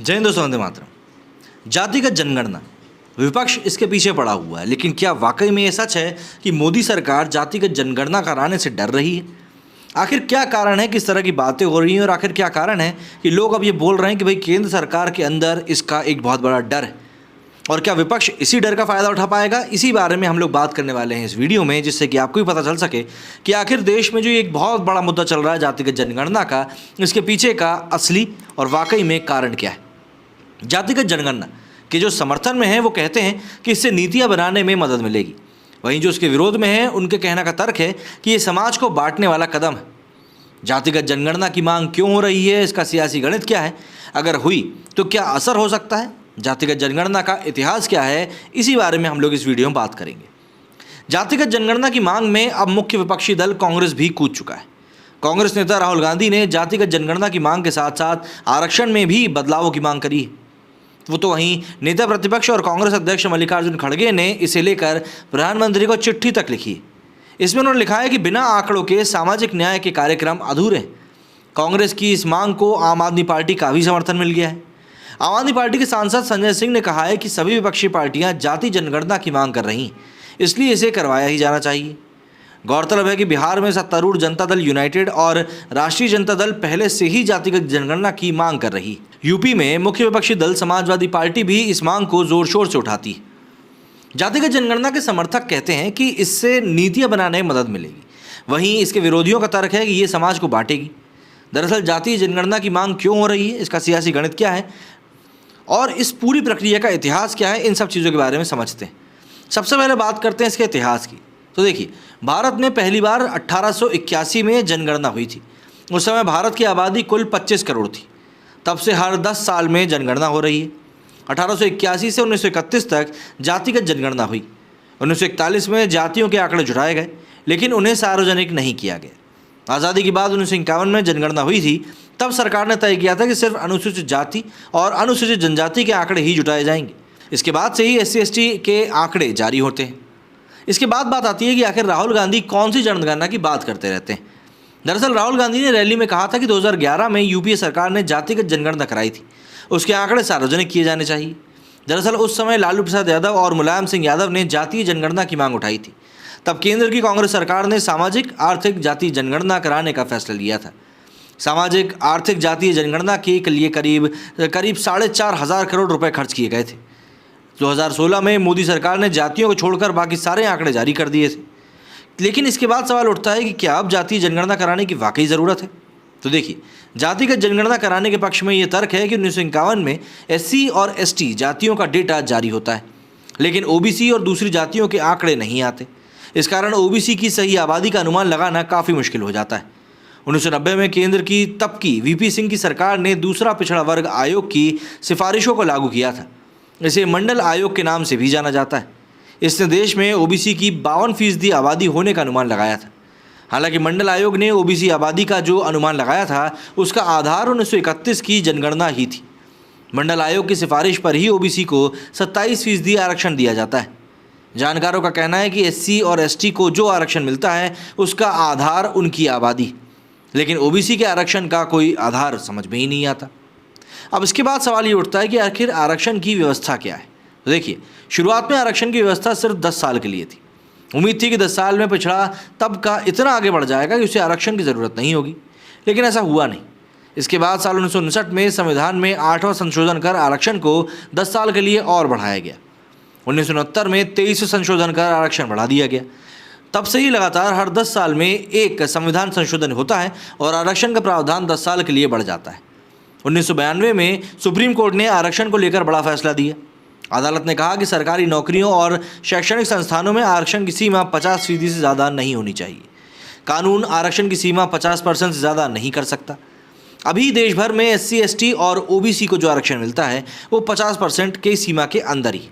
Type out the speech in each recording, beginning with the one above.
जय हिंद दोस्तों, वंदे मातरम। जातिगत जनगणना, विपक्ष इसके पीछे पड़ा हुआ है, लेकिन क्या वाकई में ये सच है कि मोदी सरकार जातिगत जनगणना कराने से डर रही है? आखिर क्या कारण है कि इस तरह की बातें हो रही हैं और आखिर क्या कारण है कि लोग अब ये बोल रहे हैं कि भाई केंद्र सरकार के अंदर इसका एक बहुत बड़ा डर है? और क्या विपक्ष इसी डर का फ़ायदा उठा पाएगा? इसी बारे में हम लोग बात करने वाले हैं इस वीडियो में, जिससे कि आपको भी पता चल सके कि आखिर देश में जो एक बहुत बड़ा मुद्दा चल रहा है जातिगत जनगणना का, इसके पीछे का असली और वाकई में कारण क्या है। जातिगत जनगणना के जो समर्थन में है वो कहते हैं कि इससे नीतियां बनाने में मदद मिलेगी, वहीं जो उसके विरोध में है उनके कहने का तर्क है कि ये समाज को बांटने वाला कदम है। जातिगत जनगणना की मांग क्यों हो रही है, इसका सियासी गणित क्या है, अगर हुई तो क्या असर हो सकता है, जातिगत जनगणना का इतिहास क्या है, इसी बारे में हम लोग इस वीडियो में बात करेंगे। जातिगत जनगणना की मांग में अब मुख्य विपक्षी दल कांग्रेस भी कूद चुका है। कांग्रेस नेता राहुल गांधी ने जातिगत जनगणना की मांग के साथ साथ आरक्षण में भी बदलावों की मांग करी है। वो तो वहीं नेता प्रतिपक्ष और कांग्रेस अध्यक्ष मल्लिकार्जुन खड़गे ने इसे लेकर प्रधानमंत्री को चिट्ठी तक लिखी है। इसमें उन्होंने लिखा है कि बिना आंकड़ों के सामाजिक न्याय के कार्यक्रम अधूरे हैं। कांग्रेस की इस मांग को आम आदमी पार्टी का भी समर्थन मिल गया है। आम आदमी पार्टी के सांसद संजय सिंह ने कहा है कि सभी विपक्षी पार्टियां जाति जनगणना की मांग कर रही हैं, इसलिए इसे करवाया ही जाना चाहिए। गौरतलब है कि बिहार में सत्तारूढ़ जनता दल यूनाइटेड और राष्ट्रीय जनता दल पहले से ही जातिगत जनगणना की मांग कर रही। यूपी में मुख्य विपक्षी दल समाजवादी पार्टी भी इस मांग को जोर शोर से उठाती है। जातिगत जनगणना के समर्थक कहते हैं कि इससे नीतियां बनाने में मदद मिलेगी, वहीं इसके विरोधियों का तर्क है कि ये समाज को बांटेगी। दरअसल जातीय जनगणना की मांग क्यों हो रही है, इसका सियासी गणित क्या है और इस पूरी प्रक्रिया का इतिहास क्या है, इन सब चीज़ों के बारे में समझते हैं। सबसे पहले बात करते हैं इसके इतिहास की। तो देखिए, भारत में पहली बार 1881 में जनगणना हुई थी। उस समय भारत की आबादी कुल 25 करोड़ थी। तब से हर 10 साल में जनगणना हो रही है। 1881 से 1931 तक जातिगत जनगणना हुई। 1941 में जातियों के आंकड़े जुटाए गए, लेकिन उन्हें सार्वजनिक नहीं किया गया। आज़ादी के बाद 1951 में जनगणना हुई थी। तब सरकार ने तय किया था कि सिर्फ अनुसूचित जाति और अनुसूचित जनजाति के आंकड़े ही जुटाए जाएंगे। इसके बाद से ही SC/ST के आंकड़े जारी होते हैं। इसके बाद बात आती है कि आखिर राहुल गांधी कौन सी जनगणना की बात करते रहते हैं। दरअसल राहुल गांधी ने रैली में कहा था कि 2011 में यूपीए सरकार ने जातिगत जनगणना कराई थी, उसके आंकड़े सार्वजनिक किए जाने चाहिए। दरअसल उस समय लालू प्रसाद यादव और मुलायम सिंह यादव ने जातीय जनगणना की मांग उठाई थी। तब केंद्र की कांग्रेस सरकार ने सामाजिक आर्थिक जातीय जनगणना कराने का फैसला लिया था। सामाजिक आर्थिक जातीय जनगणना के लिए करीब 4,500 करोड़ रुपए खर्च किए गए थे। 2016 में मोदी सरकार ने जातियों को छोड़कर बाकी सारे आंकड़े जारी कर दिए थे। लेकिन इसके बाद सवाल उठता है कि क्या अब जातीय जनगणना कराने की वाकई ज़रूरत है? तो देखिए, जातिगत जनगणना कराने के पक्ष में ये तर्क है कि 1951 में SC और ST जातियों का डेटा जारी होता है, लेकिन OBC और दूसरी जातियों के आंकड़े नहीं आते। इस कारण OBC की सही आबादी का अनुमान लगाना काफ़ी मुश्किल हो जाता है। 1990 में केंद्र की तब की VP सिंह की सरकार ने दूसरा पिछड़ा वर्ग आयोग की सिफारिशों को लागू किया था। इसे मंडल आयोग के नाम से भी जाना जाता है। इसने देश में OBC की 52% आबादी होने का अनुमान लगाया था। हालांकि मंडल आयोग ने OBC आबादी का जो अनुमान लगाया था उसका आधार 1931 की जनगणना ही थी। मंडल आयोग की सिफारिश पर ही OBC को 27% आरक्षण दिया जाता है। जानकारों का कहना है कि SC और ST को जो आरक्षण मिलता है उसका आधार उनकी आबादी, लेकिन OBC के आरक्षण का कोई आधार समझ में ही नहीं आता। अब इसके बाद सवाल ये उठता है कि आखिर आरक्षण की व्यवस्था क्या है। तो देखिए, शुरुआत में आरक्षण की व्यवस्था सिर्फ 10 साल के लिए थी। उम्मीद थी कि 10 साल में पिछड़ा तबका इतना आगे बढ़ जाएगा कि उसे आरक्षण की ज़रूरत नहीं होगी, लेकिन ऐसा हुआ नहीं। इसके बाद साल 1959 में संविधान में 8वां संशोधन कर आरक्षण को 10 साल के लिए और बढ़ाया गया। 1969 में 23 संशोधन कर आरक्षण बढ़ा दिया गया। तब से ही लगातार हर 10 साल में एक संविधान संशोधन होता है और आरक्षण का प्रावधान 10 साल के लिए बढ़ जाता है। 1992 में सुप्रीम कोर्ट ने आरक्षण को लेकर बड़ा फैसला दिया। अदालत ने कहा कि सरकारी नौकरियों और शैक्षणिक संस्थानों में आरक्षण की सीमा 50% से ज़्यादा नहीं होनी चाहिए। कानून आरक्षण की सीमा 50% से ज़्यादा नहीं कर सकता। अभी देश भर में SC/ST और OBC को जो आरक्षण मिलता है वो 50% की सीमा के अंदर ही।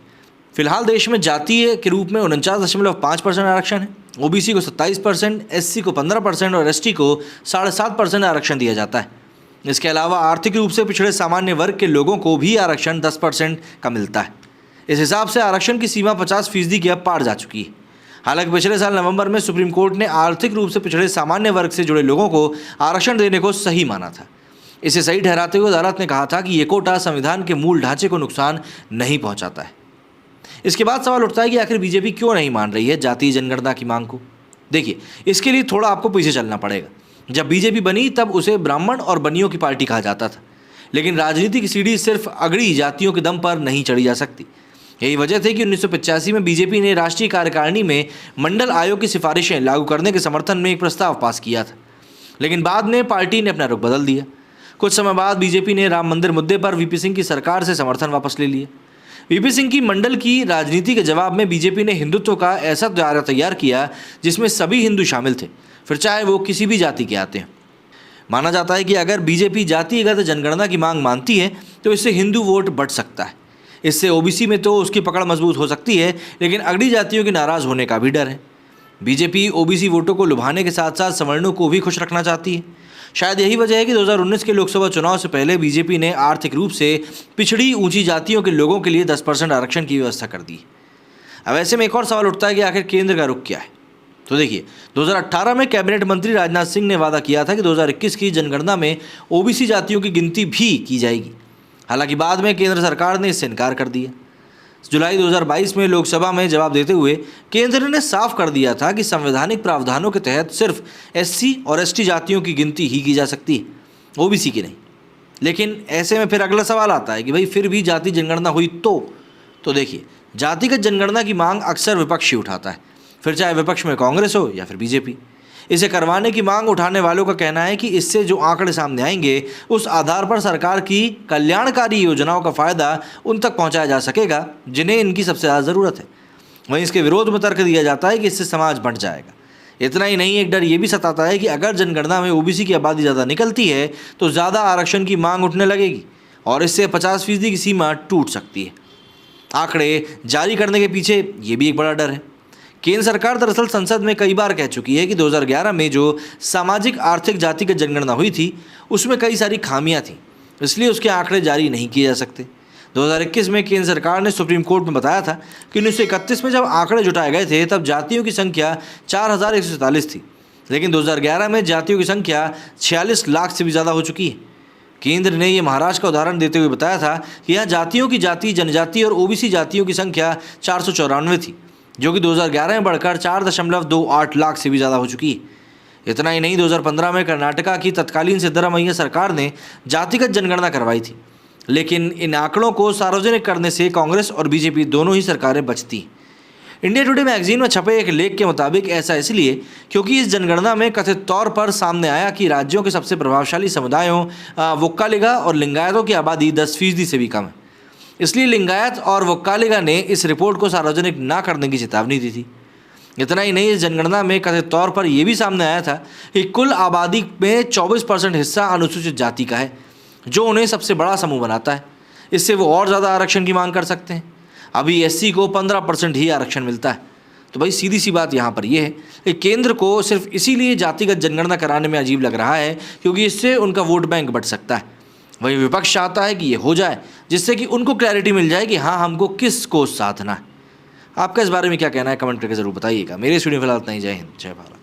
फिलहाल देश में जातीय के रूप में 49.5% आरक्षण है। OBC को 27%, SC को 15% और ST को 7.5% आरक्षण दिया जाता है। इसके अलावा आर्थिक रूप से पिछड़े सामान्य वर्ग के लोगों को भी आरक्षण 10% का मिलता है। इस हिसाब से आरक्षण की सीमा 50% की अब पार जा चुकी है। हालांकि पिछले साल नवंबर में सुप्रीम कोर्ट ने आर्थिक रूप से पिछड़े सामान्य वर्ग से जुड़े लोगों को आरक्षण देने को सही माना था। इसे सही ठहराते हुए अदालत ने कहा था कि ये कोटा संविधान के मूल ढांचे को नुकसान नहीं पहुंचाता है। इसके बाद सवाल उठता है कि आखिर बीजेपी क्यों नहीं मान रही है जातीय जनगणना की मांग को। देखिए, इसके लिए थोड़ा आपको पीछे चलना पड़ेगा। जब बीजेपी बनी तब उसे ब्राह्मण और बनियों की पार्टी कहा जाता था, लेकिन राजनीति की सीढ़ी सिर्फ अगड़ी जातियों के दम पर नहीं चढ़ी जा सकती। यही वजह थी कि 1985 में बीजेपी ने राष्ट्रीय कार्यकारिणी में मंडल आयोग की सिफारिशें लागू करने के समर्थन में एक प्रस्ताव पास किया था, लेकिन बाद में पार्टी ने अपना रुख बदल दिया। कुछ समय बाद बीजेपी ने राम मंदिर मुद्दे पर वीपी सिंह की सरकार से समर्थन वापस ले लिया। वीपी सिंह की मंडल की राजनीति के जवाब में बीजेपी ने हिंदुत्व का ऐसा दायरा तैयार किया जिसमें सभी हिंदू शामिल थे, फिर चाहे वो किसी भी जाति के आते हैं। माना जाता है कि अगर बीजेपी जातिगत जनगणना की मांग मानती है तो इससे हिंदू वोट बढ़ सकता है। इससे ओबीसी में तो उसकी पकड़ मजबूत हो सकती है, लेकिन अगड़ी जातियों के नाराज़ होने का भी डर है। बीजेपी ओबीसी वोटों को लुभाने के साथ साथ सवर्णों को भी खुश रखना चाहती है। शायद यही वजह है कि 2019 के लोकसभा चुनाव से पहले बीजेपी ने आर्थिक रूप से पिछड़ी ऊंची जातियों के लोगों के लिए 10% आरक्षण की व्यवस्था कर दी। अब ऐसे में एक और सवाल उठता है कि आखिर केंद्र का रुख क्या है। तो देखिए, 2018 में कैबिनेट मंत्री राजनाथ सिंह ने वादा किया था कि 2021 की जनगणना में ओबीसी जातियों की गिनती भी की जाएगी। हालांकि बाद में केंद्र सरकार ने इससे इनकार कर दिया। जुलाई 2022 में लोकसभा में जवाब देते हुए केंद्र ने साफ कर दिया था कि संवैधानिक प्रावधानों के तहत सिर्फ एससी और एसटी जातियों की गिनती ही की जा सकती है, ओबीसी की नहीं। लेकिन ऐसे में फिर अगला सवाल आता है कि भाई फिर भी जाति जनगणना हुई तो देखिए, जातिगत जनगणना की मांग अक्सर विपक्ष ही उठाता है, फिर चाहे विपक्ष में कांग्रेस हो या फिर बीजेपी। इसे करवाने की मांग उठाने वालों का कहना है कि इससे जो आंकड़े सामने आएंगे उस आधार पर सरकार की कल्याणकारी योजनाओं का फ़ायदा उन तक पहुंचाया जा सकेगा जिन्हें इनकी सबसे ज़्यादा ज़रूरत है। वहीं इसके विरोध में तर्क दिया जाता है कि इससे समाज बंट जाएगा। इतना ही नहीं, एक डर ये भी सताता है कि अगर जनगणना में ओबीसी की आबादी ज़्यादा निकलती है तो ज़्यादा आरक्षण की मांग उठने लगेगी और इससे 50% की सीमा टूट सकती है। आंकड़े जारी करने के पीछे ये भी एक बड़ा डर है। केंद्र सरकार दरअसल संसद में कई बार कह चुकी है कि 2011 में जो सामाजिक आर्थिक जातिगत जनगणना हुई थी उसमें कई सारी खामियां थीं, इसलिए उसके आंकड़े जारी नहीं किए जा सकते। 2021 में केंद्र सरकार ने सुप्रीम कोर्ट में बताया था कि 1931 में जब आंकड़े जुटाए गए थे तब जातियों की संख्या 4147 थी, लेकिन 2011 में जातियों की संख्या 46 लाख से भी ज़्यादा हो चुकी है। केंद्र ने ये महाराष्ट्र का उदाहरण देते हुए बताया था कि यहाँ जातियों की जाति, जनजाति और ओबीसी जातियों की संख्या 494 थी, जो कि 2011 में बढ़कर 4.28 लाख से भी ज़्यादा हो चुकी है। इतना ही नहीं, 2015 में कर्नाटका की तत्कालीन सिद्धरामैया सरकार ने जातिगत जनगणना करवाई थी, लेकिन इन आंकड़ों को सार्वजनिक करने से कांग्रेस और बीजेपी दोनों ही सरकारें बचती। इंडिया टुडे मैगजीन में छपे एक लेख के मुताबिक ऐसा इसलिए क्योंकि इस जनगणना में कथित तौर पर सामने आया कि राज्यों के सबसे प्रभावशाली समुदायों वोक्कालिगा और लिंगायतों की आबादी 10% से भी कम है। इसलिए लिंगायत और वोक्कालिगा ने इस रिपोर्ट को सार्वजनिक ना करने की चेतावनी दी थी। इतना ही नहीं, इस जनगणना में कथित तौर पर यह भी सामने आया था कि कुल आबादी में 24% हिस्सा अनुसूचित जाति का है, जो उन्हें सबसे बड़ा समूह बनाता है। इससे वो और ज़्यादा आरक्षण की मांग कर सकते हैं। अभी एससी को 15% ही आरक्षण मिलता है। तो भाई सीधी सी बात यहाँ पर यह है कि केंद्र को सिर्फ इसीलिए जातिगत जनगणना कराने में अजीब लग रहा है क्योंकि इससे उनका वोट बैंक बढ़ सकता है। वहीं विपक्ष चाहता है कि ये हो जाए जिससे कि उनको क्लैरिटी मिल जाए कि हाँ, हमको किस को साधना है। आपका इस बारे में क्या कहना है, कमेंट करके ज़रूर बताइएगा। मेरे इस वीडियो में फिलहाल इतना ही। जय हिंद, जय भारत।